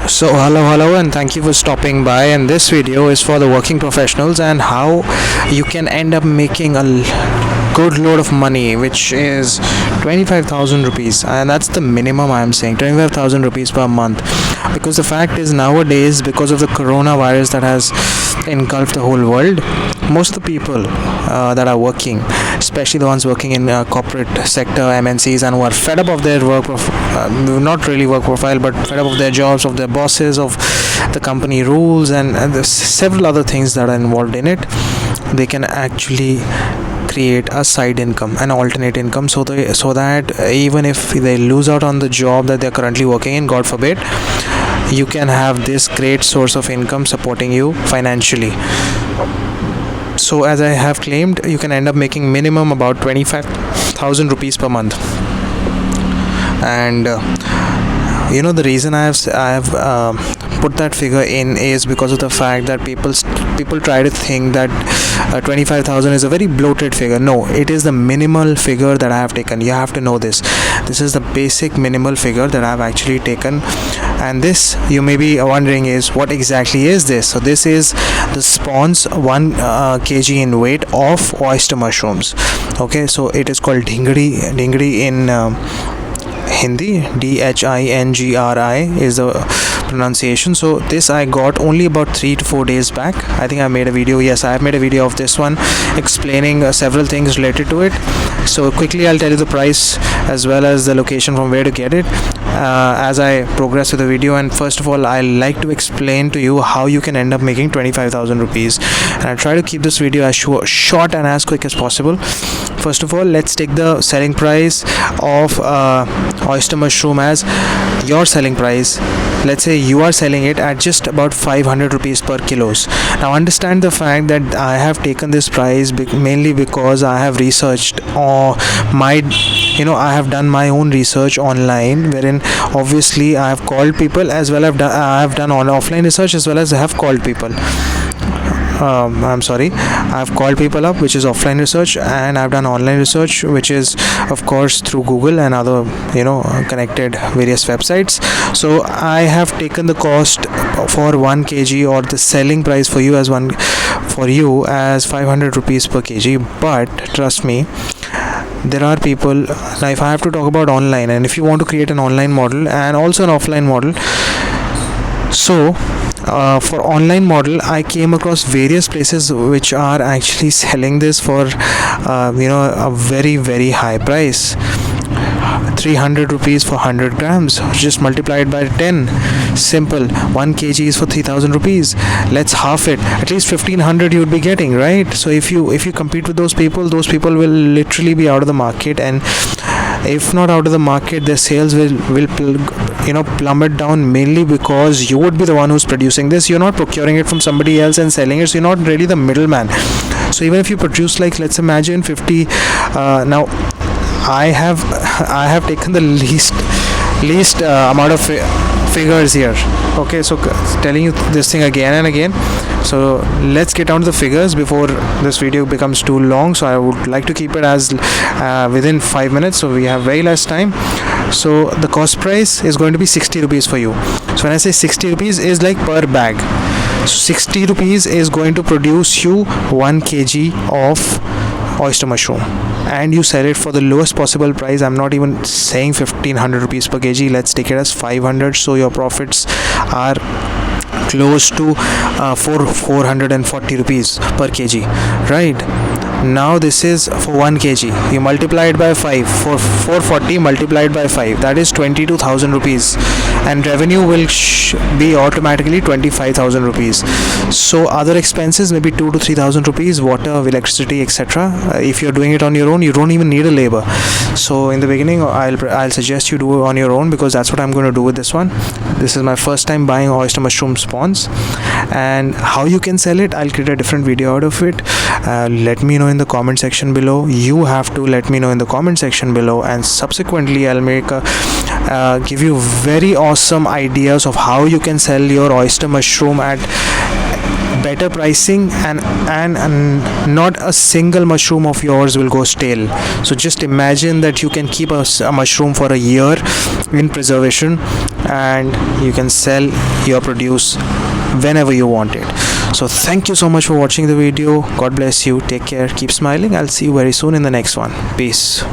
So hello and thank you for stopping by, and this video is for the working professionals and how you can end up making a good load of money, which is 25,000 rupees, and that's the minimum. I am saying 25,000 rupees per month, because the fact is nowadays, because of the coronavirus that has engulfed the whole world, most of the people that are working, especially the ones working in corporate sector MNCs, and who are fed up of their not really work profile, but fed up of their jobs, of their bosses, of the company rules, and there's several other things that are involved in it. They can actually create a side income, an alternate income, so that even if they lose out on the job that they're currently working in, God forbid, you can have this great source of income supporting you financially. So as I have claimed, you can end up making minimum about 25,000 rupees per month. And the reason I have put that figure in is because of the fact that people try to think that 25,000 is a very bloated figure. No, it is the minimal figure that I have taken. You have to know this. This is the basic minimal figure that I have actually taken. And this, you may be wondering, is what exactly is this? So this is the spawns 1 kg in weight of oyster mushrooms. Okay, so it is called dhingri in Hindi. DHINGRI is the pronunciation. So this I got only about 3 to 4 days back. I think I made a video. Yes, I have made a video of this one explaining several things related to it. So quickly I'll tell you the price as well as the location from where to get it as I progress with the video. And first of all, I like to explain to you how you can end up making 25,000 rupees, and I'll try to keep this video as short and as quick as possible. First of all, let's take the selling price of oyster mushroom as your selling price. Let's say you are selling it at just about 500 rupees per kilos. Now understand the fact that I have taken this price mainly because I have researched I have done my own research online, wherein obviously I have called people as well. I have done offline research as well as I have called people. I've called people up, which is offline research, and I've done online research, which is of course through Google and other connected various websites. So I have taken the cost for 1 kg, or the selling price for you as 500 rupees per kg. But trust me, there are people. Now if I have to talk about online, and if you want to create an online model and also an offline model, so for online model, I came across various places which are actually selling this for a very, very high price. 300 rupees for 100 grams, just multiply it by 10. Simple. 1 kg is for 3,000 rupees. Let's half it. At least 1,500 you would be getting, right? So if you compete with those people will literally be out of the market, and if not out of the market, their sales will plummet down, mainly because you would be the one who's producing this. You're not procuring it from somebody else and selling it, so you're not really the middleman. So even if you produce, like, let's imagine 50 now I have taken the least amount of figures here. Okay, so telling you this thing again and again. So let's get down to the figures before this video becomes too long. So I would like to keep it as within 5 minutes, so we have very less time. So the cost price is going to be 60 rupees for you. So when I say 60 rupees is like per bag. So 60 rupees is going to produce you 1 kg of oyster mushroom, and you sell it for the lowest possible price. I'm not even saying 1,500 rupees per kg. Let's take it as 500. So your profits are close to 440 rupees per kg, right? Now this is for 1 kg. You multiply it by 5. For 440 multiplied by 5, that is 22,000 rupees, and revenue will be automatically 25,000 rupees. So other expenses maybe 2 to 3,000 rupees, water, electricity, etc. If you're doing it on your own, you don't even need a labor. So in the beginning, I'll suggest you do it on your own, because that's what I'm going to do with this one. This is my first time buying oyster mushroom spawns, and how you can sell it, I'll create a different video out of it. Let me know in the comment section below. You have to let me know in the comment section below, and subsequently I'll give you very awesome ideas of how you can sell your oyster mushroom at better pricing, and not a single mushroom of yours will go stale. So just imagine that you can keep a mushroom for a year in preservation, and you can sell your produce whenever you want it. So thank you so much for watching the video. God bless you. Take care. Keep smiling. I'll see you very soon in the next one. Peace.